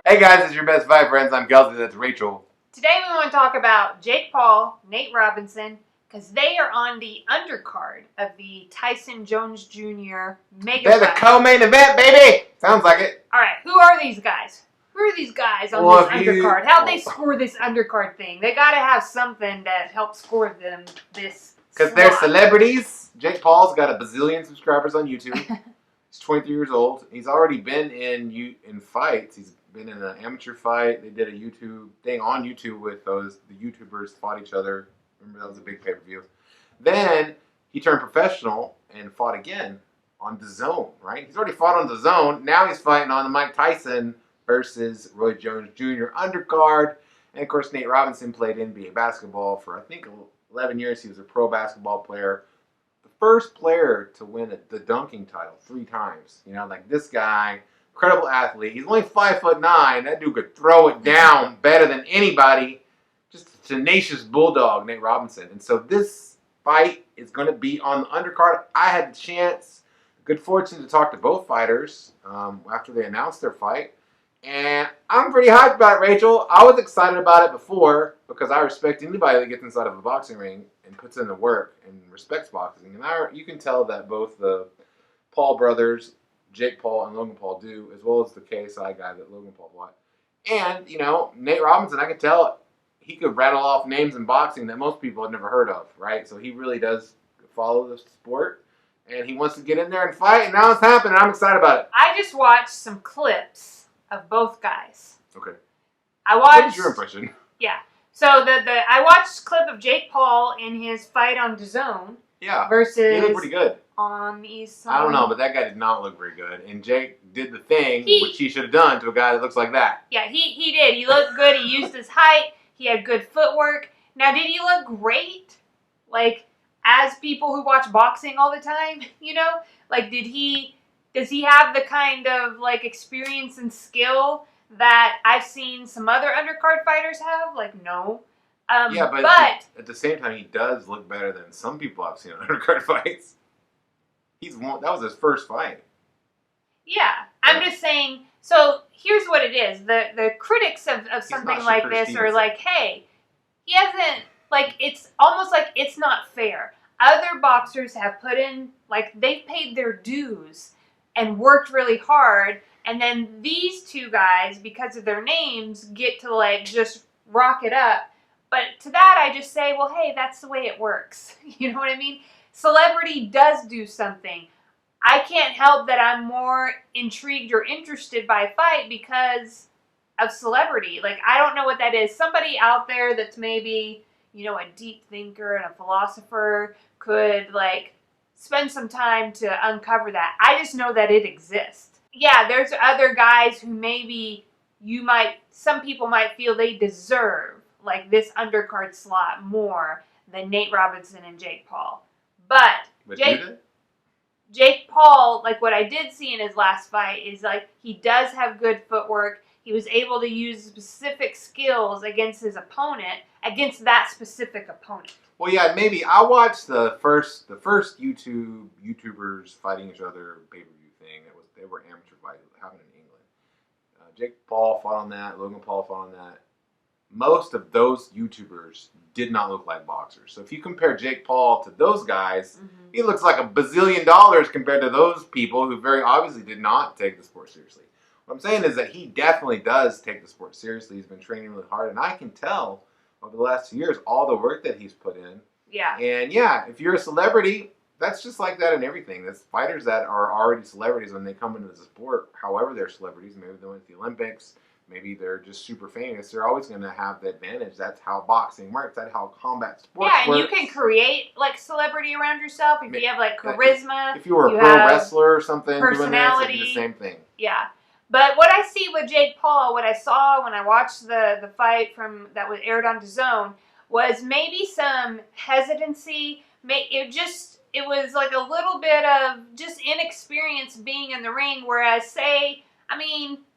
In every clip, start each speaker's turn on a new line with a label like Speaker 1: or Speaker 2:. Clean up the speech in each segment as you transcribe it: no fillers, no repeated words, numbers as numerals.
Speaker 1: Hey guys, it's your best five friends. I'm Kelsey, that's Rachel.
Speaker 2: Today we want to talk about Jake Paul, Nate Robinson, because they are on the undercard of the Tyson Jones Jr. mega
Speaker 1: They're the
Speaker 2: fight.
Speaker 1: co-main event, baby! Sounds like it.
Speaker 2: Alright, who are these guys? Who are these guys on this undercard? How'd they score this undercard thing? They gotta have something that helps score them this
Speaker 1: Because they're celebrities. Jake Paul's got a bazillion subscribers on YouTube. He's 23 years old. He's already been in fights. He's been in an amateur fight. They did a YouTube thing on YouTube with the YouTubers fought each other. Remember, that was a big pay-per-view. Then he turned professional and fought again on DAZN, right? He's already fought on DAZN. Now he's fighting on the Mike Tyson versus Roy Jones Jr. undercard. And of course, Nate Robinson played NBA basketball for, I think, 11 years. He was a pro basketball player. The first player to win the dunking title 3 times. You know, like this guy, incredible athlete. He's only 5'9". That dude could throw it down better than anybody. Just a tenacious bulldog, Nate Robinson. And so this fight is going to be on the undercard. I had the chance, good fortune to talk to both fighters after they announced their fight. And I'm pretty hyped about it, Rachel. I was excited about it before because I respect anybody that gets inside of a boxing ring and puts in the work and respects boxing. And you can tell that both the Paul brothers, Jake Paul and Logan Paul do, as well as the KSI guy that Logan Paul fought. And, you know, Nate Robinson, I could tell he could rattle off names in boxing that most people had never heard of, right? So he really does follow the sport, and he wants to get in there and fight, and now it's happening. I'm excited about it.
Speaker 2: I just watched some clips of both guys.
Speaker 1: Okay.
Speaker 2: What
Speaker 1: is your impression?
Speaker 2: Yeah. So I watched a clip of Jake Paul in his fight on DAZN.
Speaker 1: Yeah.
Speaker 2: Versus
Speaker 1: he looked pretty good.
Speaker 2: On the East Side.
Speaker 1: I don't know, but that guy did not look very good. And Jake did the thing which he should have done to a guy that looks like that.
Speaker 2: Yeah, he did. He looked good. He used his height. He had good footwork. Now, did he look great? Like, as people who watch boxing all the time, you know? Like, does he have the kind of, like, experience and skill that I've seen some other undercard fighters have? Like, no.
Speaker 1: Yeah, but at the same time, he does look better than some people I've seen on undercard fights. That was his first fight.
Speaker 2: Yeah, I'm just saying. So here's what it is: the critics of something like this are like, "Hey, he hasn't like it's almost like it's not fair." Other boxers have put in they've paid their dues and worked really hard, and then these two guys, because of their names, get to just rock it up. But to that, I just say, well, hey, that's the way it works. You know what I mean? Celebrity does do something. I can't help that I'm more intrigued or interested by a fight because of celebrity. Like, I don't know what that is. Somebody out there that's maybe, you know, a deep thinker and a philosopher could, spend some time to uncover that. I just know that it exists. Yeah, there's other guys who maybe some people might feel they deserve this undercard slot more than Nate Robinson and Jake Paul. But Jake Paul, what I did see in his last fight is he does have good footwork. He was able to use specific skills against his opponent, against that specific opponent.
Speaker 1: Well, yeah, maybe I watched the first YouTubers fighting each other pay-per-view thing. They were amateur fights happening in England. Jake Paul fought on that. Logan Paul fought on that. Most of those YouTubers did not look like boxers. So if you compare Jake Paul to those guys, he looks like $1 bazillion compared to those people who very obviously did not take the sport seriously. What I'm saying is that he definitely does take the sport seriously. He's been training really hard, and I can tell over the last 2 years all the work that he's put in.
Speaker 2: Yeah.
Speaker 1: And yeah, if you're a celebrity, that's just like that in everything. There's fighters that are already celebrities when they come into the sport. However, they're celebrities. Maybe they went to the Olympics. Maybe they're just super famous. They're always going to have the advantage. That's how boxing works. That's how combat sports works.
Speaker 2: Yeah, and you can create celebrity around yourself if you have charisma.
Speaker 1: If you were a pro wrestler or something doing this, it'd be the same thing.
Speaker 2: Yeah. But what I see with Jake Paul, what I saw when I watched the fight that was aired on DAZN, was maybe some hesitancy. It was like a little bit of just inexperience being in the ring, whereas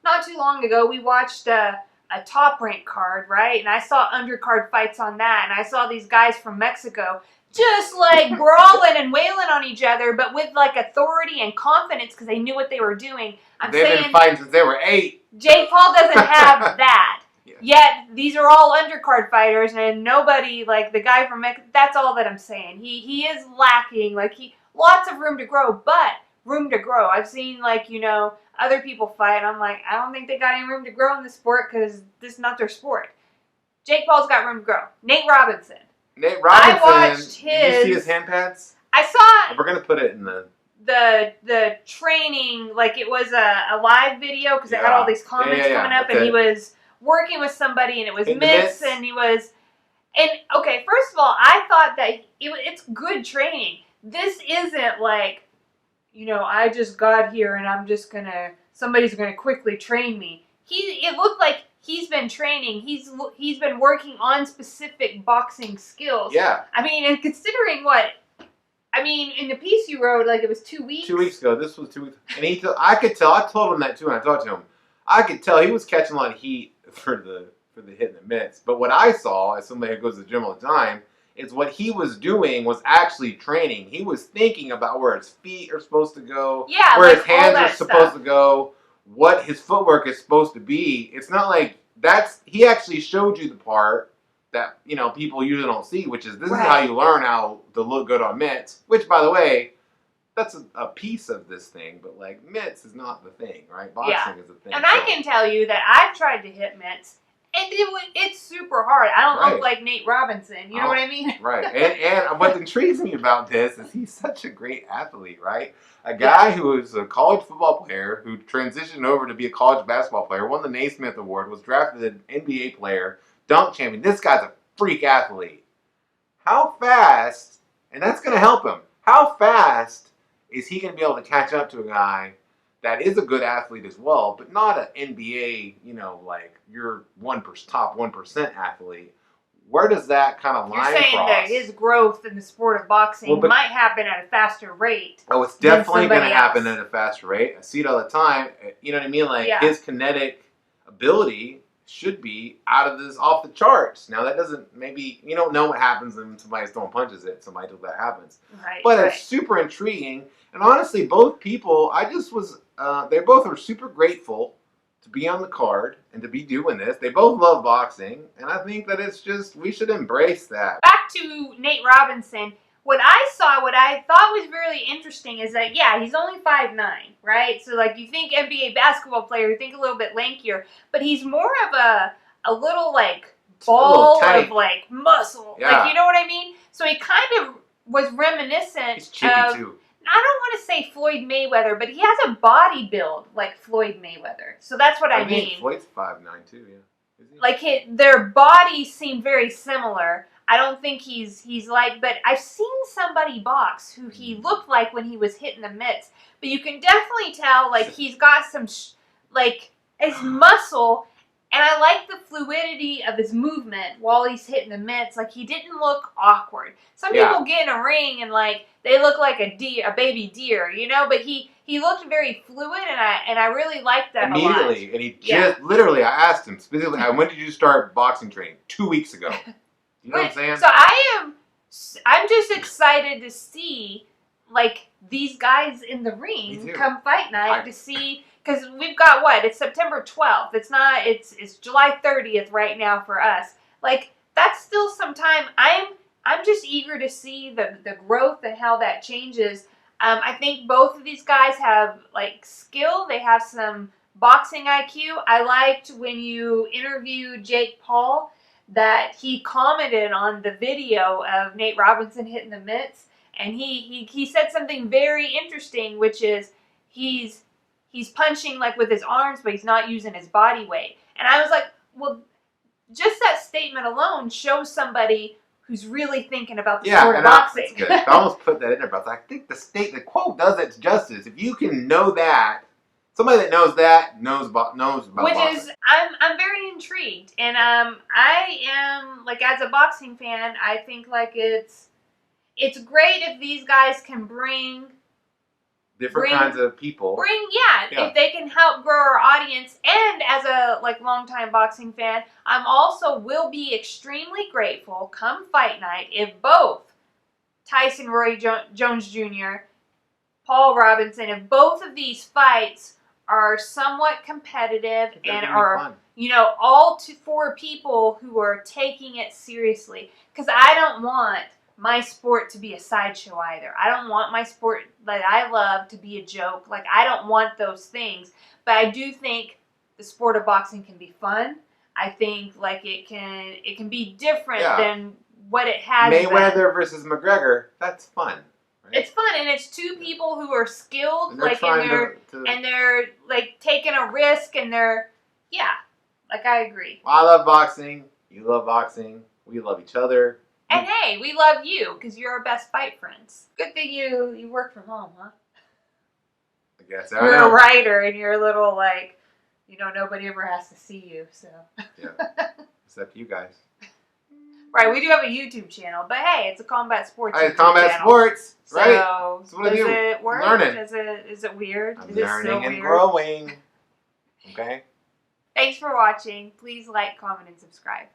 Speaker 2: not too long ago we watched a Top Rank card, right? And I saw undercard fights on that, and I saw these guys from Mexico just like brawling and wailing on each other, but with like authority and confidence because they knew what they were doing.
Speaker 1: They've been fighting since they were 8.
Speaker 2: Jake Paul doesn't have that. Yeah. Yet these are all undercard fighters, and nobody like the guy from Mexico. That's all that I'm saying. He is lacking. Like lots of room to grow, but room to grow. I've seen other people fight, and I'm like, I don't think they got any room to grow in this sport because this is not their sport. Jake Paul's got room to grow. Nate Robinson. I watched his.
Speaker 1: Did you see his hand pads?
Speaker 2: I saw.
Speaker 1: We're gonna put it in the
Speaker 2: training, like it was a live video because it had all these comments coming up, and he was working with somebody, and it was mitts, and he was. And okay, first of all, I thought that it's good training. This isn't like, I just got here and I'm just somebody's gonna quickly train me. It looked like he's been training. He's been working on specific boxing skills.
Speaker 1: Yeah.
Speaker 2: I mean, and considering in the piece you wrote, like it was 2 weeks.
Speaker 1: 2 weeks ago. This was 2 weeks. And I could tell. I told him that too when I talked to him. I could tell he was catching a lot of heat for the hit in the mitts. But what I saw, as somebody who goes to the gym all the time, is what he was doing was actually training. He was thinking about where his feet are supposed to go, where his hands are supposed to go, what his footwork is supposed to be. It's not like he actually showed you the part that people usually don't see, which is this is how you learn how to look good on mitts. Which, by the way, that's a piece of this thing, but like mitts is not the thing, right? Boxing is the thing.
Speaker 2: And I can tell you that I've tried to hit mitts, and it's super hard. I don't look like Nate Robinson. You know what I mean?
Speaker 1: Right. And what intrigues me about this is he's such a great athlete, right? A guy who is a college football player who transitioned over to be a college basketball player, won the Naismith Award, was drafted an NBA player, dunk champion. This guy's a freak athlete. How fast, and that's going to help him, how fast is he going to be able to catch up to a guy that is a good athlete as well, but not an NBA, like your top 1% athlete? Where does that kind of line cross?
Speaker 2: You're saying that his growth in the sport of boxing might happen at a faster rate.
Speaker 1: Oh, it's definitely going to happen at a faster rate. I see it all the time. You know what I mean? Like his kinetic ability should be off the charts. Now that doesn't, maybe you don't know what happens when somebody's throwing punches at somebody till that happens.
Speaker 2: Right.
Speaker 1: But it's super intriguing. And honestly, both people, they both are super grateful to be on the card and to be doing this. They both love boxing, and I think that we should embrace that.
Speaker 2: Back to Nate Robinson, what I thought was really interesting is that, he's only 5'9", right? So, like, you think NBA basketball player, you think a little bit lankier, but he's more of a little, like, ball of, like, muscle.
Speaker 1: Yeah.
Speaker 2: Like, you know what I mean? So he kind of was reminiscent
Speaker 1: He's chippy, too.
Speaker 2: I don't want to say Floyd Mayweather, but he has a body build like Floyd Mayweather. So that's what I mean.
Speaker 1: Think Floyd's 5'9" too, yeah. Is he?
Speaker 2: Like their bodies seem very similar. I don't think he's like, but I've seen somebody box who he looked like when he was hitting the mitts. But you can definitely tell like he's got some his muscle. And I like the fluidity of his movement while he's hitting the mitts. Like, he didn't look awkward. Some people get in a ring and, like, they look like a baby deer, But he looked very fluid, and I really liked that a lot.
Speaker 1: Immediately. And he just, literally, I asked him specifically, when did you start boxing training? 2 weeks ago. You know what I'm saying?
Speaker 2: So I'm just excited to see, like, these guys in the ring come fight night to see... Because we've got it's September 12th. It's July 30th right now for us. Like, that's still some time. I'm just eager to see the growth and how that changes. I think both of these guys have, like, skill. They have some boxing IQ. I liked when you interviewed Jake Paul that he commented on the video of Nate Robinson hitting the mitts. And he said something very interesting, which is he's punching like with his arms, but he's not using his body weight. And I was like, well, just that statement alone shows somebody who's really thinking about the sport of boxing.
Speaker 1: That's good. I almost put that in there, but I think the quote does it justice. If you can know that, somebody that knows that knows about boxing.
Speaker 2: Which is, I'm very intrigued, and I am like, as a boxing fan, I think like it's great if these guys can bring
Speaker 1: different kinds of people.
Speaker 2: If they can help grow our audience. And as a longtime boxing fan, I'm also will be extremely grateful come fight night if both Tyson, Roy Jones Jr., Paul Robinson, if both of these fights are somewhat competitive and are, all for people who are taking it seriously. Because I don't want my sport to be a sideshow either. I don't want my sport that I love to be a joke. Like, I don't want those things. But I do think the sport of boxing can be fun. I think it can be different than what it has been.
Speaker 1: Mayweather versus McGregor, that's fun. Right?
Speaker 2: It's fun, and it's two people who are skilled, and they're like taking a risk, and they're I agree.
Speaker 1: I love boxing. You love boxing. We love each other.
Speaker 2: And hey, we love you because you're our best fight friends. Good thing you work from home, huh?
Speaker 1: I guess
Speaker 2: you're a writer, and you're a little nobody ever has to see you, so.
Speaker 1: Yeah, except you guys.
Speaker 2: Right, we do have a YouTube channel, but hey, it's a combat sports.
Speaker 1: It's combat sports, right?
Speaker 2: So does it work?
Speaker 1: Learning.
Speaker 2: Is it weird?
Speaker 1: I'm learning and growing. Okay.
Speaker 2: Thanks for watching. Please like, comment, and subscribe.